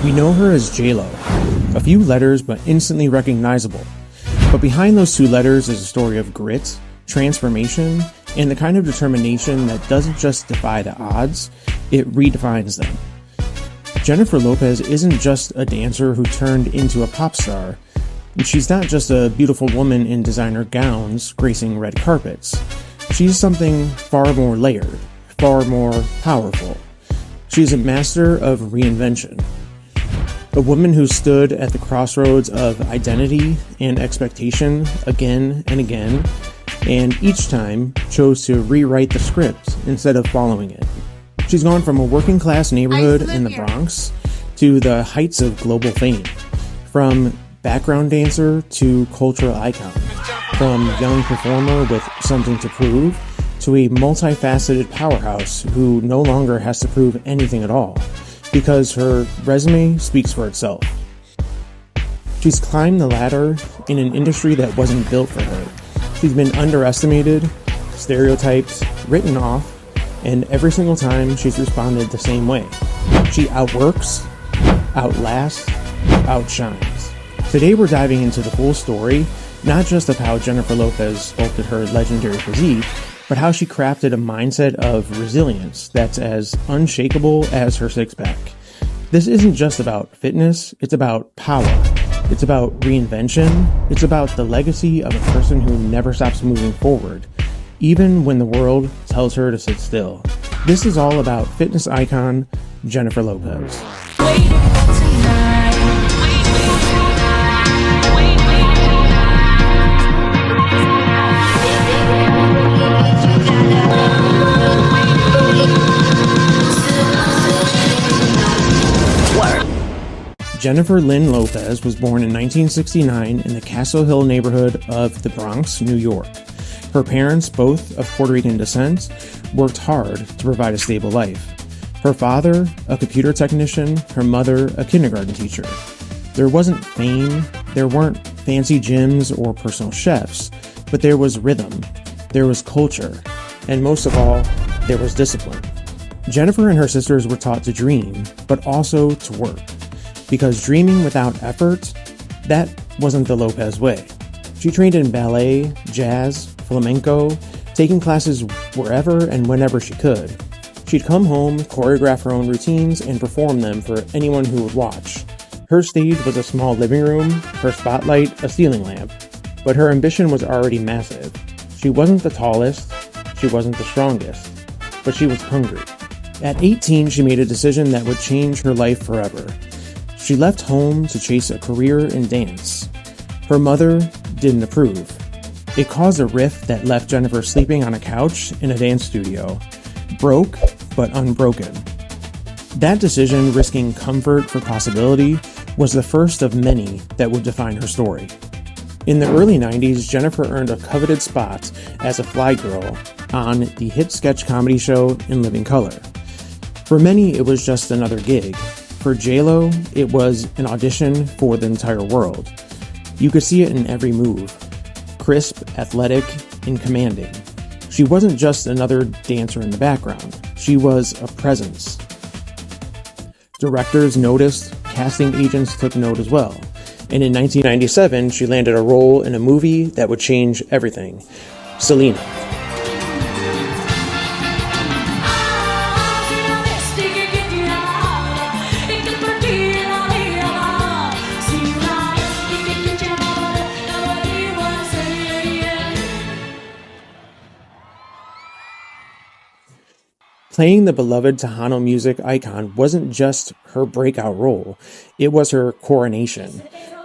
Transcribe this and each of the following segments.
We know her as J.Lo, a few letters but instantly recognizable. But behind those two letters is a story of grit, transformation, and the kind of determination that doesn't just defy the odds, it redefines them. Jennifer Lopez isn't just a dancer who turned into a pop star. She's not just a beautiful woman in designer gowns gracing red carpets. She's something far more layered, far more powerful. She's a master of reinvention. A woman who stood at the crossroads of identity and expectation again and again, and each time chose to rewrite the script instead of following it. She's gone from a working class neighborhood in the Bronx to the heights of global fame. From background dancer to cultural icon. From young performer with something to prove to a multifaceted powerhouse who no longer has to prove anything at all because her resume speaks for itself. She's climbed the ladder in an industry that wasn't built for her. She's been underestimated, stereotyped, written off, and every single time she's responded the same way. She outworks, outlasts, outshines. Today we're diving into the full story, not just of how Jennifer Lopez sculpted her legendary physique, but how she crafted a mindset of resilience that's as unshakable as her six-pack. This isn't just about fitness, it's about power. It's about reinvention. It's about the legacy of a person who never stops moving forward, even when the world tells her to sit still. This is all about fitness icon Jennifer Lopez. Jennifer Lynn Lopez was born in 1969 in the Castle Hill neighborhood of the Bronx, New York. Her parents, both of Puerto Rican descent, worked hard to provide a stable life. Her father, a computer technician, her mother, a kindergarten teacher. There wasn't fame, there weren't fancy gyms or personal chefs, but there was rhythm, there was culture, and most of all, there was discipline. Jennifer and her sisters were taught to dream, but also to work. Because dreaming without effort, that wasn't the Lopez way. She trained in ballet, jazz, flamenco, taking classes wherever and whenever she could. She'd come home, choreograph her own routines, and perform them for anyone who would watch. Her stage was a small living room, her spotlight a ceiling lamp, but her ambition was already massive. She wasn't the tallest, she wasn't the strongest, but she was hungry. At 18, she made a decision that would change her life forever. She left home to chase a career in dance. Her mother didn't approve. It caused a rift that left Jennifer sleeping on a couch in a dance studio, broke but unbroken. That decision, risking comfort for possibility, was the first of many that would define her story. In the early 90s, Jennifer earned a coveted spot as a fly girl on the hit sketch comedy show In Living Color. For many, it was just another gig. For J.Lo, it was an audition for the entire world. You could see it in every move. Crisp, athletic, and commanding. She wasn't just another dancer in the background. She was a presence. Directors noticed, casting agents took note as well. And in 1997, she landed a role in a movie that would change everything. Selena. Playing the beloved Tejano music icon wasn't just her breakout role, it was her coronation.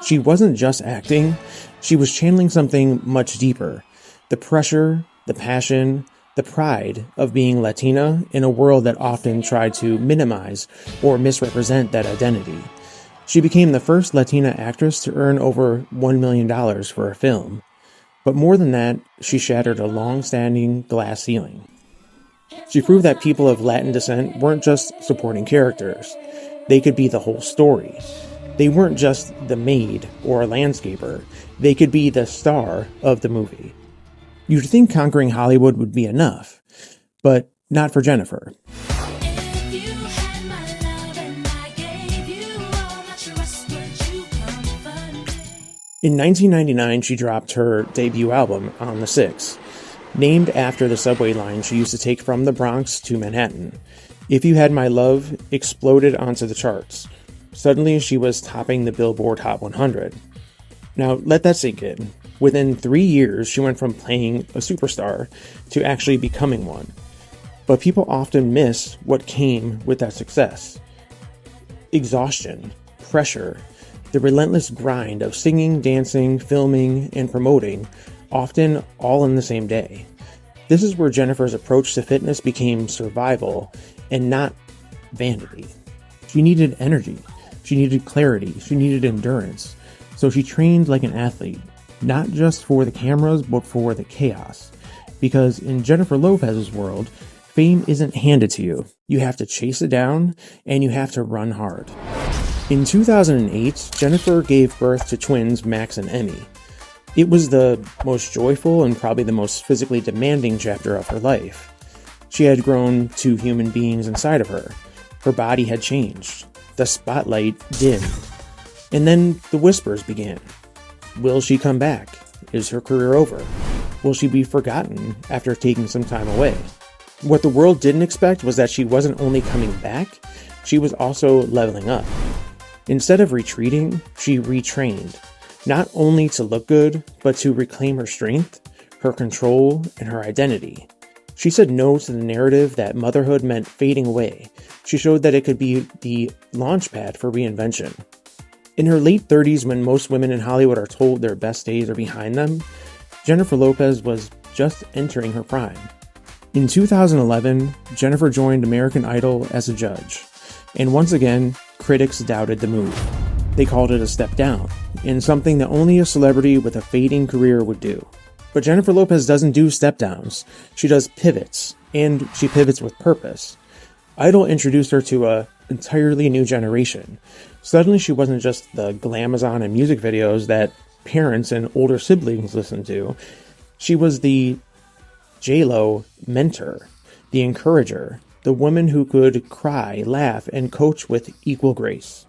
She wasn't just acting, she was channeling something much deeper. The pressure, the passion, the pride of being Latina in a world that often tried to minimize or misrepresent that identity. She became the first Latina actress to earn over $1 million for a film. But more than that, she shattered a long-standing glass ceiling. She proved that people of Latin descent weren't just supporting characters. They could be the whole story. They weren't just the maid or a landscaper. They could be the star of the movie. You'd think conquering Hollywood would be enough, but not for Jennifer. In 1999, she dropped her debut album, On the Six, named after the subway line she used to take from the Bronx to Manhattan. If You Had My Love exploded onto the charts. Suddenly, she was topping the Billboard Hot 100. Now, let that sink in. Within 3 years, she went from playing a superstar to actually becoming one. But people often miss what came with that success. Exhaustion, pressure, the relentless grind of singing, dancing, filming, and promoting, often all in the same day. This is where Jennifer's approach to fitness became survival and not vanity. She needed energy, she needed clarity, she needed endurance. So she trained like an athlete, not just for the cameras, but for the chaos. Because in Jennifer Lopez's world, fame isn't handed to you. You have to chase it down, and you have to run hard. In 2008, Jennifer gave birth to twins Max and Emmy. It was the most joyful and probably the most physically demanding chapter of her life. She had grown 2 human beings inside of her. Her body had changed. The spotlight dimmed. And then the whispers began. Will she come back? Is her career over? Will she be forgotten after taking some time away? What the world didn't expect was that she wasn't only coming back, she was also leveling up. Instead of retreating, she retrained, not only to look good, but to reclaim her strength, her control, and her identity. She said no to the narrative that motherhood meant fading away. She showed that it could be the launchpad for reinvention. In her late 30s, when most women in Hollywood are told their best days are behind them, Jennifer Lopez was just entering her prime. In 2011, Jennifer joined American Idol as a judge, and once again, critics doubted the move. They called it a step down, and something that only a celebrity with a fading career would do. But Jennifer Lopez doesn't do step downs. She does pivots, and she pivots with purpose. Idol introduced her to an entirely new generation. Suddenly she wasn't just the glamazon and music videos that parents and older siblings listened to. She was the J.Lo mentor, the encourager, the woman who could cry, laugh, and coach with equal grace.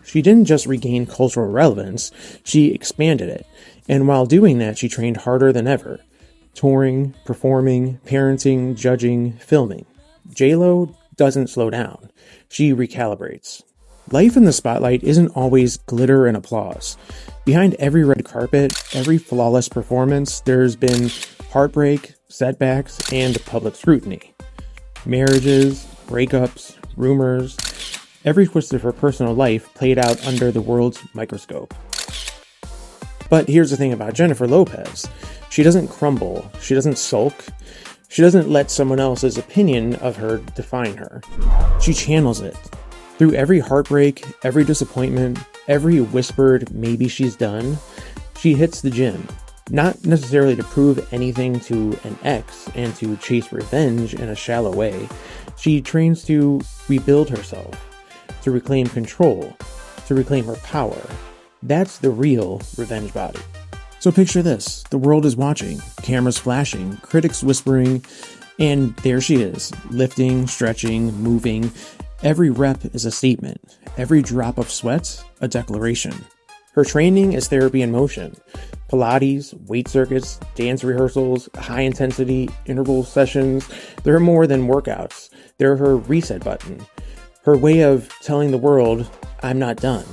She didn't just regain cultural relevance, she expanded it. And while doing that, she trained harder than ever. Touring, performing, parenting, judging, filming. J.Lo doesn't slow down. She recalibrates. Life in the spotlight isn't always glitter and applause. Behind every red carpet, every flawless performance, there's been heartbreak, setbacks, and public scrutiny. Marriages, breakups, rumors, every twist of her personal life played out under the world's microscope. But here's the thing about Jennifer Lopez. She doesn't crumble. She doesn't sulk. She doesn't let someone else's opinion of her define her. She channels it. Through every heartbreak, every disappointment, every whispered maybe she's done, she hits the gym. Not necessarily to prove anything to an ex and to chase revenge in a shallow way. She trains to rebuild herself, to reclaim control, to reclaim her power. That's the real revenge body. So picture this. The world is watching, cameras flashing, critics whispering, and there she is, lifting, stretching, moving. Every rep is a statement. Every drop of sweat, a declaration. Her training is therapy in motion. Pilates, weight circuits, dance rehearsals, high-intensity interval sessions. They're more than workouts. They're her reset button. Her way of telling the world, I'm not done.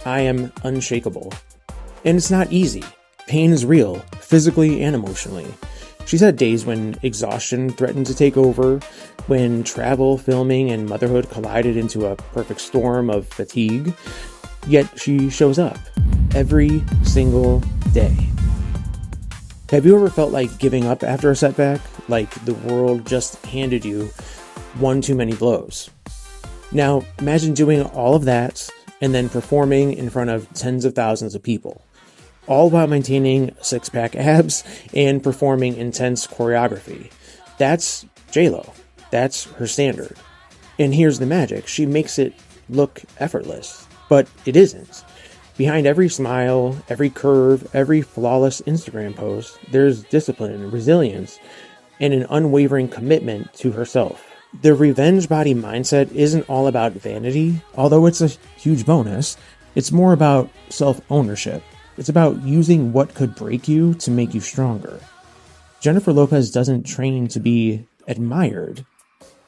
I am unshakable. And it's not easy. Pain is real, physically and emotionally. She's had days when exhaustion threatened to take over, when travel, filming, and motherhood collided into a perfect storm of fatigue. Yet she shows up every single day. Have you ever felt like giving up after a setback? Like the world just handed you one too many blows? Now, imagine doing all of that and then performing in front of tens of thousands of people, all while maintaining six-pack abs and performing intense choreography. That's J.Lo. That's her standard. And here's the magic. She makes it look effortless, but it isn't. Behind every smile, every curve, every flawless Instagram post, there's discipline, resilience, and an unwavering commitment to herself. The revenge body mindset isn't all about vanity, although it's a huge bonus. It's more about self-ownership. It's about using what could break you to make you stronger. Jennifer Lopez doesn't train to be admired.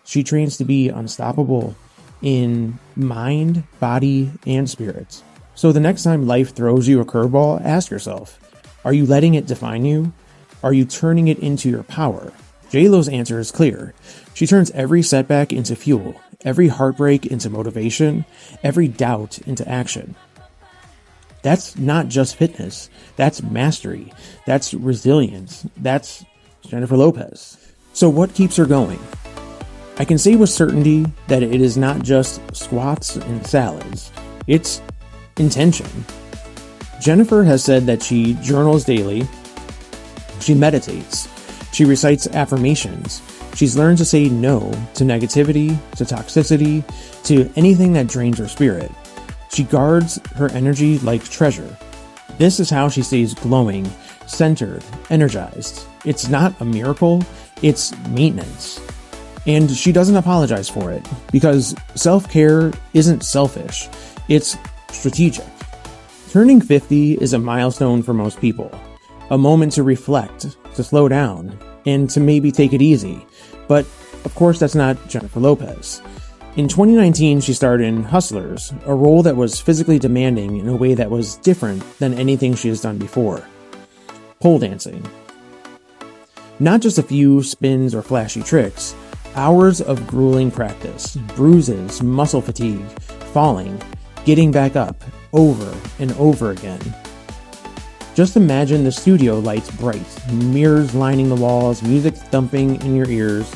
She trains to be unstoppable in mind, body, and spirit. So the next time life throws you a curveball, ask yourself, are you letting it define you? Are you turning it into your power? J.Lo's answer is clear. She turns every setback into fuel, every heartbreak into motivation, every doubt into action. That's not just fitness. That's mastery. That's resilience. That's Jennifer Lopez. So what keeps her going? I can say with certainty that it is not just squats and salads. It's intention. Jennifer has said that she journals daily. She meditates. She recites affirmations. She's learned to say no to negativity, to toxicity, to anything that drains her spirit. She guards her energy like treasure. This is how she stays glowing, centered, energized. It's not a miracle, it's maintenance. And she doesn't apologize for it, because self-care isn't selfish, it's strategic. Turning 50 is a milestone for most people, a moment to reflect, to slow down, and to maybe take it easy. But of course, that's not Jennifer Lopez. In 2019, she starred in Hustlers, a role that was physically demanding in a way that was different than anything she has done before. Pole dancing. Not just a few spins or flashy tricks, hours of grueling practice, bruises, muscle fatigue, falling, getting back up, over and over again. Just imagine the studio lights bright, mirrors lining the walls, music thumping in your ears,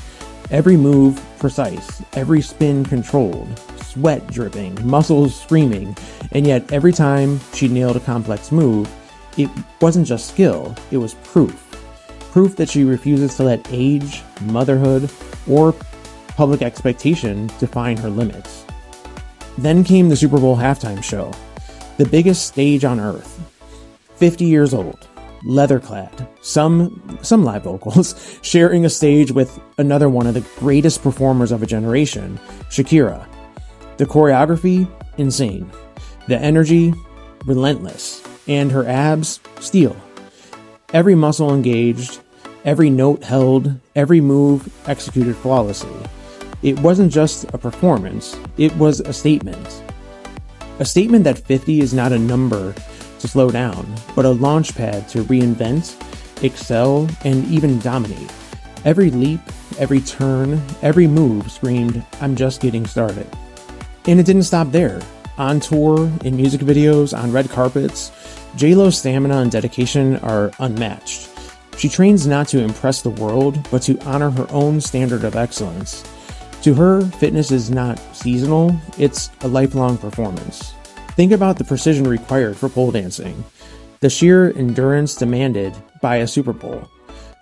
every move precise, every spin controlled, sweat dripping, muscles screaming, and yet every time she nailed a complex move, it wasn't just skill, it was proof. Proof that she refuses to let age, motherhood, or public expectation define her limits. Then came the Super Bowl halftime show, the biggest stage on earth. 50 years old, leather-clad, some live vocals, sharing a stage with another one of the greatest performers of a generation, Shakira. The choreography, insane. The energy, relentless. And her abs, steel. Every muscle engaged, every note held, every move executed flawlessly. It wasn't just a performance, it was a statement. A statement that 50 is not a number to slow down, but a launch pad to reinvent, excel, and even dominate. Every leap, every turn, every move screamed, I'm just getting started. And it didn't stop there. On tour, in music videos, on red carpets, J.Lo's stamina and dedication are unmatched. She trains not to impress the world, but to honor her own standard of excellence. To her, fitness is not seasonal, it's a lifelong performance. Think about the precision required for pole dancing, the sheer endurance demanded by a Super Bowl,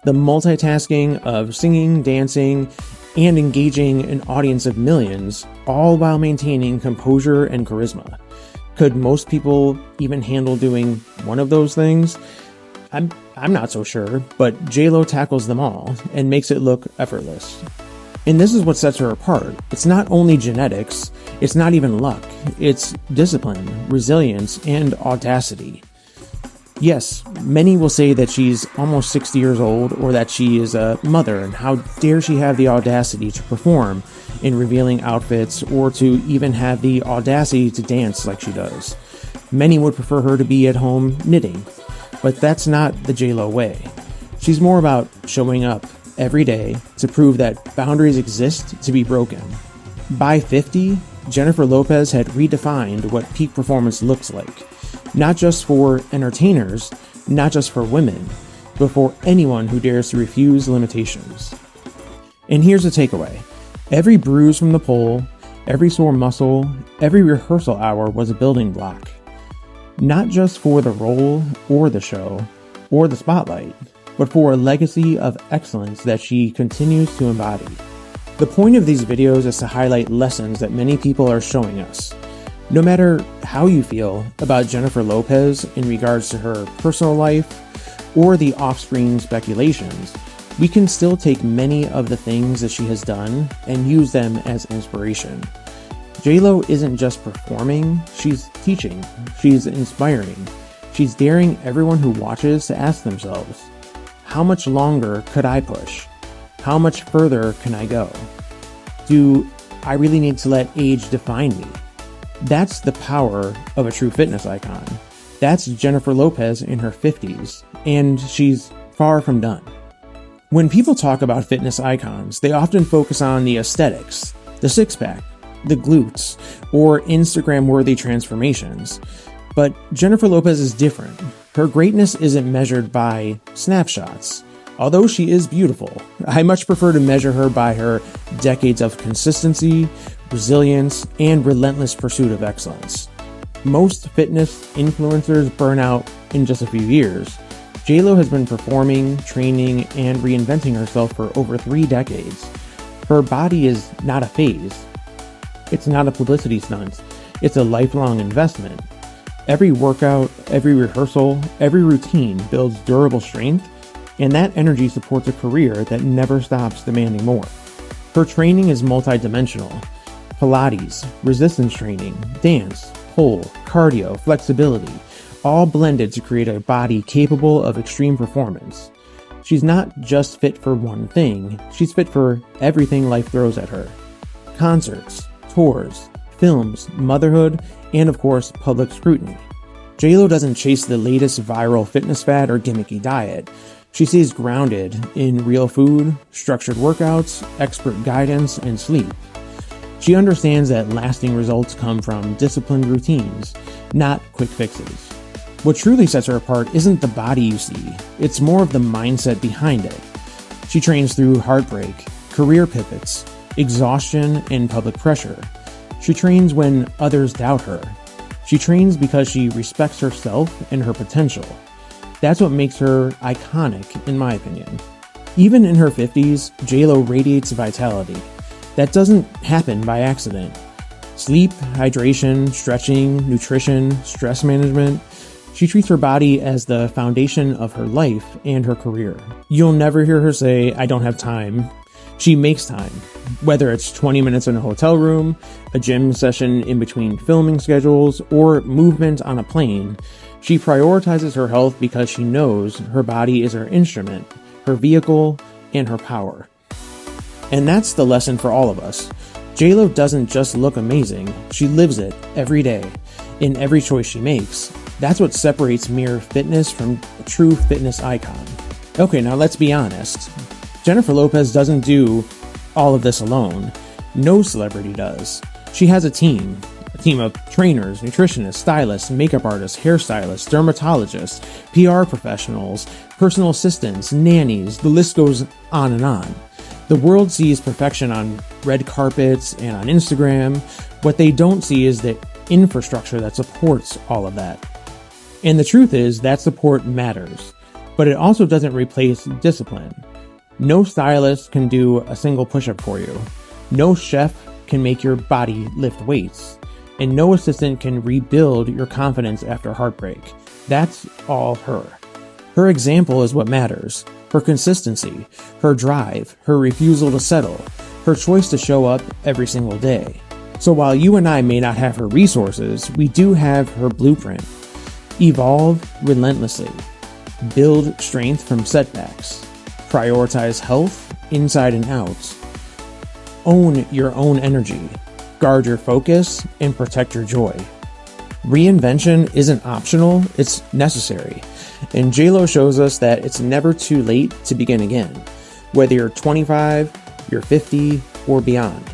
the multitasking of singing, dancing, and engaging an audience of millions, all while maintaining composure and charisma. Could most people even handle doing one of those things? I'm not so sure, but J.Lo tackles them all and makes it look effortless. And this is what sets her apart. It's not only genetics, it's not even luck, it's discipline, resilience, and audacity. Yes, many will say that she's almost 60 years old or that she is a mother, and how dare she have the audacity to perform in revealing outfits or to even have the audacity to dance like she does. Many would prefer her to be at home knitting, but that's not the J.Lo way. She's more about showing up every day to prove that boundaries exist to be broken. By 50, Jennifer Lopez had redefined what peak performance looks like. Not just for entertainers, not just for women, but for anyone who dares to refuse limitations. And here's the takeaway. Every bruise from the pole, every sore muscle, every rehearsal hour was a building block. Not just for the role or the show or the spotlight, but for a legacy of excellence that she continues to embody. The point of these videos is to highlight lessons that many people are showing us. No matter how you feel about Jennifer Lopez in regards to her personal life or the off-screen speculations, we can still take many of the things that she has done and use them as inspiration. J.Lo isn't just performing, she's teaching, she's inspiring, She's daring everyone who watches to ask themselves, how much longer could I push? How much further can I go? Do I really need to let age define me? That's the power of a true fitness icon. That's Jennifer Lopez in her 50s, and she's far from done. When people talk about fitness icons, they often focus on the aesthetics, the six-pack, the glutes, or Instagram-worthy transformations. But Jennifer Lopez is different. Her greatness isn't measured by snapshots. Although she is beautiful, I much prefer to measure her by her decades of consistency, resilience, and relentless pursuit of excellence. Most fitness influencers burn out in just a few years. J.Lo has been performing, training, and reinventing herself for over 3 decades. Her body is not a phase. It's not a publicity stunt. It's a lifelong investment. Every workout, every rehearsal, every routine builds durable strength, and that energy supports a career that never stops demanding more. Her training is multidimensional. Pilates, resistance training, dance, pole, cardio, flexibility, all blended to create a body capable of extreme performance. She's not just fit for one thing, she's fit for everything life throws at her. Concerts, tours, films, motherhood, and of course, public scrutiny. J.Lo doesn't chase the latest viral fitness fad or gimmicky diet. She stays grounded in real food, structured workouts, expert guidance, and sleep. She understands that lasting results come from disciplined routines, not quick fixes. What truly sets her apart isn't the body you see, it's more of the mindset behind it. She trains through heartbreak, career pivots, exhaustion, and public pressure. She trains when others doubt her. She trains because she respects herself and her potential. That's what makes her iconic, in my opinion. Even in her 50s, J.Lo radiates vitality. That doesn't happen by accident. Sleep, hydration, stretching, nutrition, stress management. She treats her body as the foundation of her life and her career. You'll never hear her say, I don't have time. She makes time. Whether it's 20 minutes in a hotel room, a gym session in between filming schedules, or movement on a plane, she prioritizes her health because she knows her body is her instrument, her vehicle, and her power. And that's the lesson for all of us. J.Lo doesn't just look amazing, she lives it every day, in every choice she makes. That's what separates mere fitness from a true fitness icon. Okay, now let's be honest. Jennifer Lopez doesn't do all of this alone. No celebrity does. She has a team of trainers, nutritionists, stylists, makeup artists, hairstylists, dermatologists, PR professionals, personal assistants, nannies, the list goes on and on. The world sees perfection on red carpets and on Instagram. What they don't see is the infrastructure that supports all of that. And the truth is that support matters, but it also doesn't replace discipline. No stylist can do a single push-up for you. No chef can make your body lift weights. And no assistant can rebuild your confidence after heartbreak. That's all her. Her example is what matters. Her consistency, her drive, her refusal to settle, her choice to show up every single day. So while you and I may not have her resources, we do have her blueprint. Evolve relentlessly. Build strength from setbacks. Prioritize health inside and out. Own your own energy. Guard your focus and protect your joy. Reinvention isn't optional, it's necessary. And J.Lo shows us that it's never too late to begin again. Whether you're 25, you're 50, or beyond.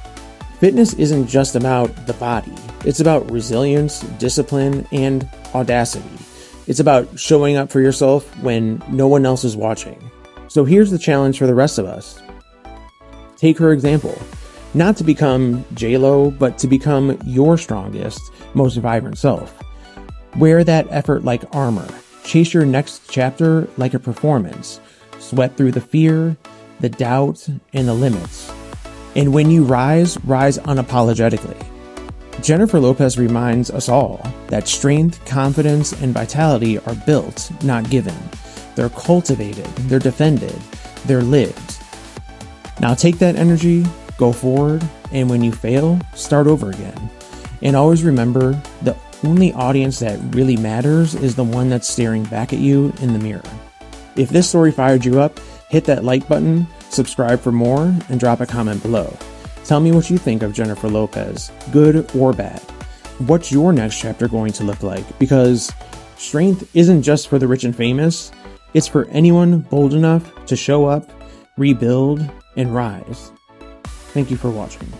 Fitness isn't just about the body. It's about resilience, discipline, and audacity. It's about showing up for yourself when no one else is watching. So here's the challenge for the rest of us. Take her example. Not to become J.Lo, but to become your strongest, most vibrant self. Wear that effort like armor. Chase your next chapter like a performance. Sweat through the fear, the doubt, and the limits. And when you rise unapologetically. Jennifer Lopez reminds us all that strength, confidence, and vitality are built, not given. They're cultivated, they're defended, they're lived. Now take that energy, go forward, and when you fail, start over again. And always remember, the only audience that really matters is the one that's staring back at you in the mirror. If this story fired you up, hit that like button, subscribe for more, and drop a comment below. Tell me what you think of Jennifer Lopez, good or bad. What's your next chapter going to look like? Because strength isn't just for the rich and famous, it's for anyone bold enough to show up, rebuild, and rise. Thank you for watching.